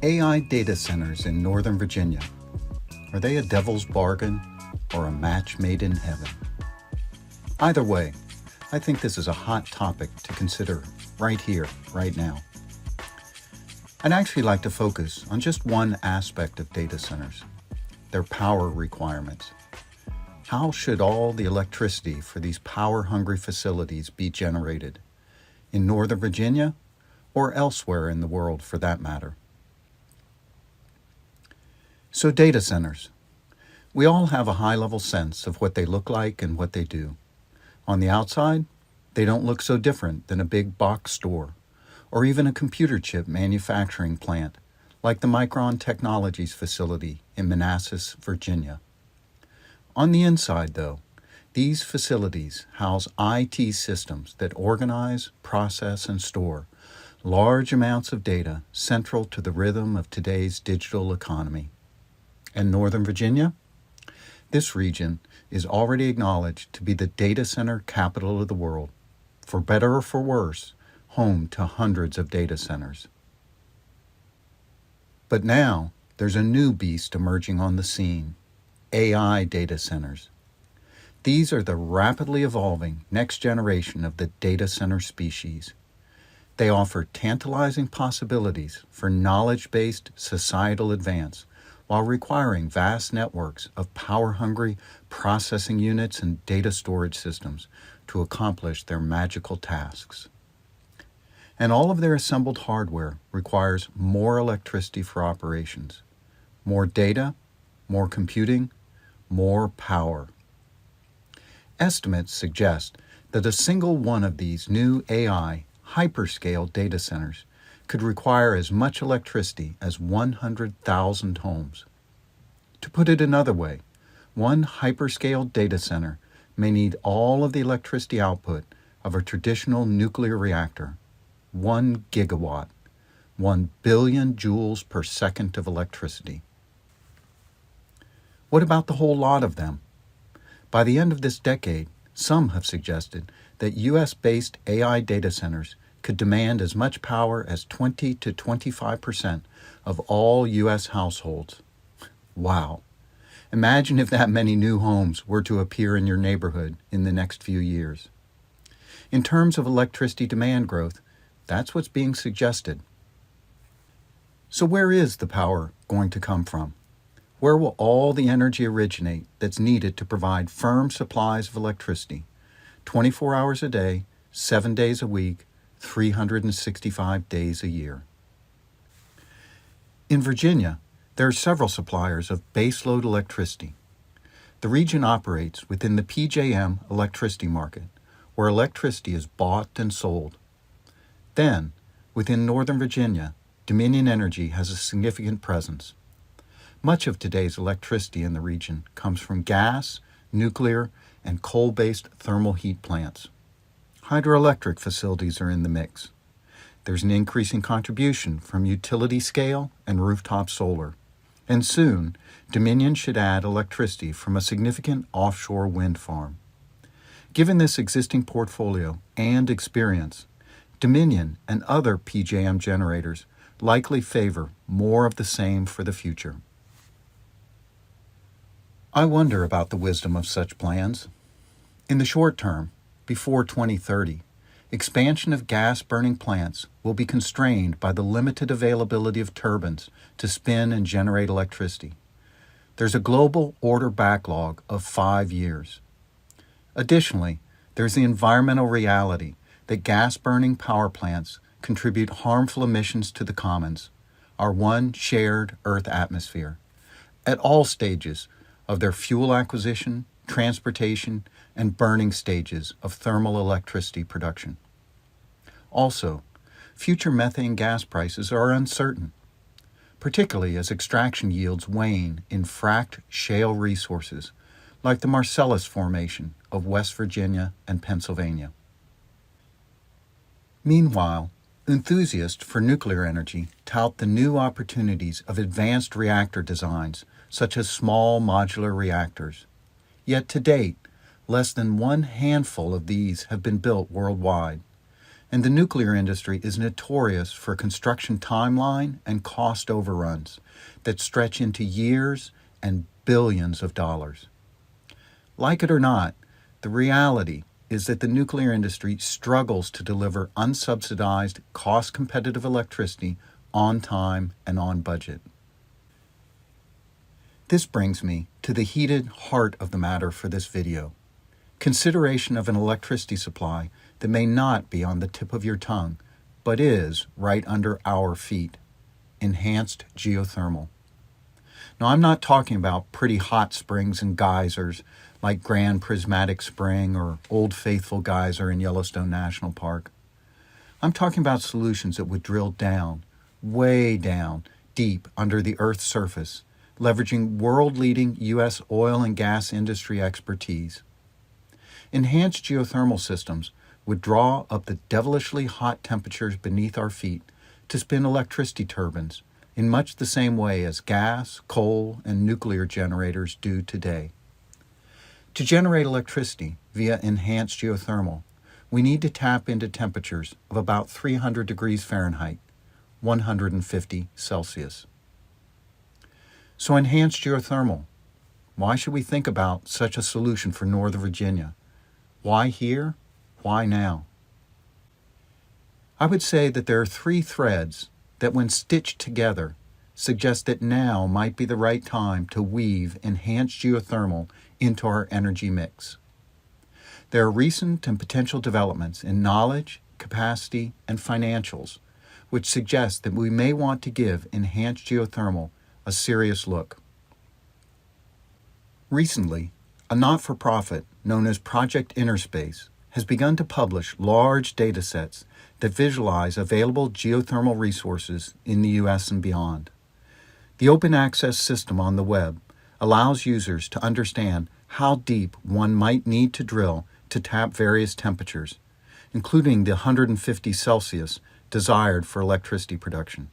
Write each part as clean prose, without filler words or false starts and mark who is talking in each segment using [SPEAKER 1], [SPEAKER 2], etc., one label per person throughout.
[SPEAKER 1] AI data centers in Northern Virginia. Are they a devil's bargain or a match made in heaven? Either way, I think this is a hot topic to consider right here, right now. I'd actually like to focus on just one aspect of data centers, their power requirements. How should all the electricity for these power-hungry facilities be generated? In Northern Virginia or elsewhere in the world for that matter? So data centers. We all have a high-level sense of what they look like and what they do. On the outside, they don't look so different than a big box store or even a computer chip manufacturing plant like the Micron Technologies facility in Manassas, Virginia. On the inside, though, these facilities house IT systems that organize, process, and store large amounts of data central to the rhythm of today's digital economy. And Northern Virginia? This region is already acknowledged to be the data center capital of the world, for better or for worse, home to hundreds of data centers. But now, there's a new beast emerging on the scene, AI data centers. These are the rapidly evolving next generation of the data center species. They offer tantalizing possibilities for knowledge-based societal advance while requiring vast networks of power-hungry processing units and data storage systems to accomplish their magical tasks. And all of their assembled hardware requires more electricity for operations, more data, more computing, more power. Estimates suggest that a single one of these new AI hyperscale data centers could require as much electricity as 100,000 homes. To put it another way, one hyperscale data center may need all of the electricity output of a traditional nuclear reactor, 1 gigawatt, 1 billion joules per second of electricity. What about the whole lot of them? By the end of this decade, some have suggested that U.S.-based AI data centers could demand as much power as 20 to 25% of all U.S. households. Wow. Imagine if that many new homes were to appear in your neighborhood in the next few years. In terms of electricity demand growth, that's what's being suggested. So where is the power going to come from? Where will all the energy originate that's needed to provide firm supplies of electricity, 24 hours a day, 7 days a week, 365 days a year? In Virginia, there are several suppliers of baseload electricity. The region operates within the PJM electricity market, where electricity is bought and sold. Then, within Northern Virginia, Dominion Energy has a significant presence. Much of today's electricity in the region comes from gas, nuclear, and coal-based thermal heat plants. Hydroelectric facilities are in the mix. There's an increasing contribution from utility scale and rooftop solar. And soon, Dominion should add electricity from a significant offshore wind farm. Given this existing portfolio and experience, Dominion and other PJM generators likely favor more of the same for the future. I wonder about the wisdom of such plans. In the short term, before 2030, expansion of gas-burning plants will be constrained by the limited availability of turbines to spin and generate electricity. There's a global order backlog of 5 years. Additionally, there's the environmental reality that gas-burning power plants contribute harmful emissions to the commons, our one shared Earth atmosphere, at all stages of their fuel acquisition, transportation, and burning stages of thermal electricity production. Also, future methane gas prices are uncertain, particularly as extraction yields wane in fracked shale resources like the Marcellus Formation of West Virginia and Pennsylvania. Meanwhile, enthusiasts for nuclear energy tout the new opportunities of advanced reactor designs such as small modular reactors. Yet to date, less than one handful of these have been built worldwide, and the nuclear industry is notorious for construction timeline and cost overruns that stretch into years and billions of dollars. Like it or not, the reality is that the nuclear industry struggles to deliver unsubsidized, cost-competitive electricity on time and on budget. This brings me to the heated heart of the matter for this video. Consideration of an electricity supply that may not be on the tip of your tongue, but is right under our feet. Enhanced geothermal. Now, I'm not talking about pretty hot springs and geysers like Grand Prismatic Spring or Old Faithful Geyser in Yellowstone National Park. I'm talking about solutions that would drill down, way down, deep under the Earth's surface, leveraging world-leading U.S. oil and gas industry expertise. Enhanced geothermal systems would draw up the devilishly hot temperatures beneath our feet to spin electricity turbines in much the same way as gas, coal, and nuclear generators do today. To generate electricity via enhanced geothermal, we need to tap into temperatures of about 300 degrees Fahrenheit, 150 Celsius. So enhanced geothermal, why should we think about such a solution for Northern Virginia? Why here? Why now? I would say that there are three threads that, when stitched together, suggest that now might be the right time to weave enhanced geothermal into our energy mix. There are recent and potential developments in knowledge, capacity, and financials, which suggest that we may want to give enhanced geothermal a serious look. Recently, a not-for-profit known as Project Innerspace has begun to publish large data sets that visualize available geothermal resources in the U.S. and beyond. The open access system on the web allows users to understand how deep one might need to drill to tap various temperatures, including the 150 Celsius desired for electricity production.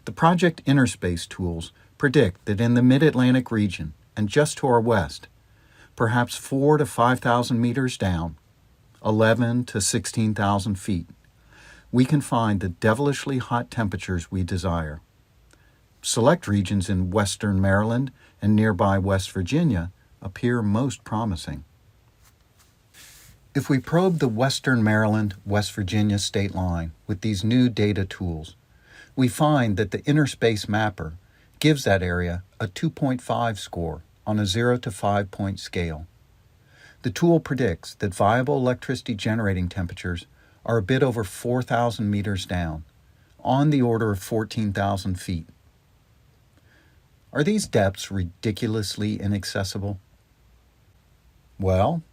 [SPEAKER 1] The Project Innerspace tools predict that in the Mid-Atlantic region and just to our west, perhaps 4,000 to 5,000 meters down, 11,000 to 16,000 feet, we can find the devilishly hot temperatures we desire. Select regions in western Maryland and nearby West Virginia appear most promising. If we probe the western Maryland-West Virginia state line with these new data tools, we find that the Innerspace Mapper gives that area a 2.5 score on a 0 to 5 point scale. The tool predicts that viable electricity generating temperatures are a bit over 4,000 meters down, on the order of 14,000 feet. Are these depths ridiculously inaccessible? Well,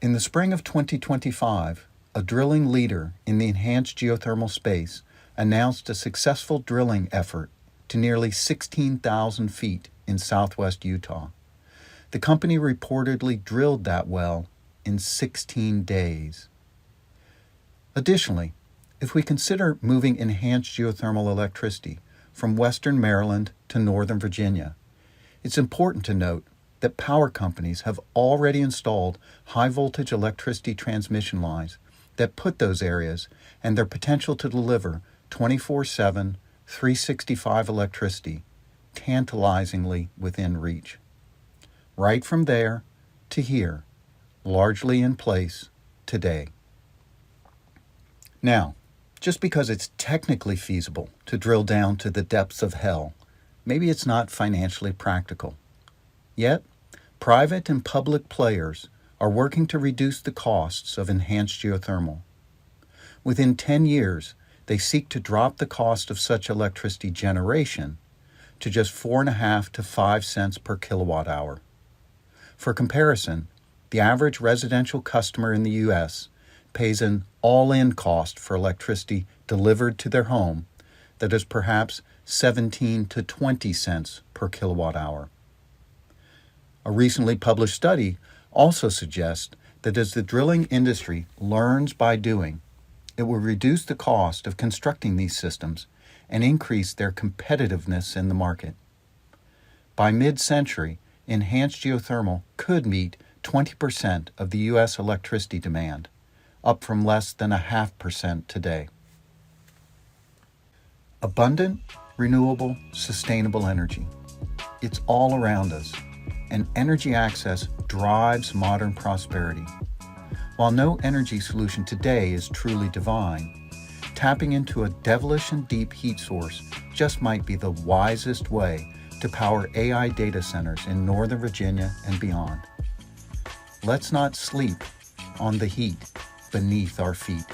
[SPEAKER 1] in the spring of 2025, a drilling leader in the enhanced geothermal space announced a successful drilling effort to nearly 16,000 feet in southwest Utah. The company reportedly drilled that well in 16 days. Additionally, if we consider moving enhanced geothermal electricity from western Maryland to northern Virginia, it's important to note that power companies have already installed high-voltage electricity transmission lines that put those areas and their potential to deliver 24/7, 365 electricity tantalizingly within reach. Right from there to here, largely in place today. Now, just because it's technically feasible to drill down to the depths of hell, maybe it's not financially practical. Yet, private and public players are working to reduce the costs of enhanced geothermal. Within 10 years, they seek to drop the cost of such electricity generation to just 4.5 to 5 cents per kilowatt hour. For comparison, the average residential customer in the U.S. pays an all-in cost for electricity delivered to their home that is perhaps 17 to 20 cents per kilowatt hour. A recently published study also suggests that as the drilling industry learns by doing, it will reduce the cost of constructing these systems and increase their competitiveness in the market. By mid-century, enhanced geothermal could meet 20% of the U.S. electricity demand, up from less than 0.5% today. Abundant, renewable, sustainable energy. It's all around us, and energy access drives modern prosperity. While no energy solution today is truly divine, tapping into a devilish and deep heat source just might be the wisest way to power AI data centers in Northern Virginia and beyond. Let's not sleep on the heat beneath our feet.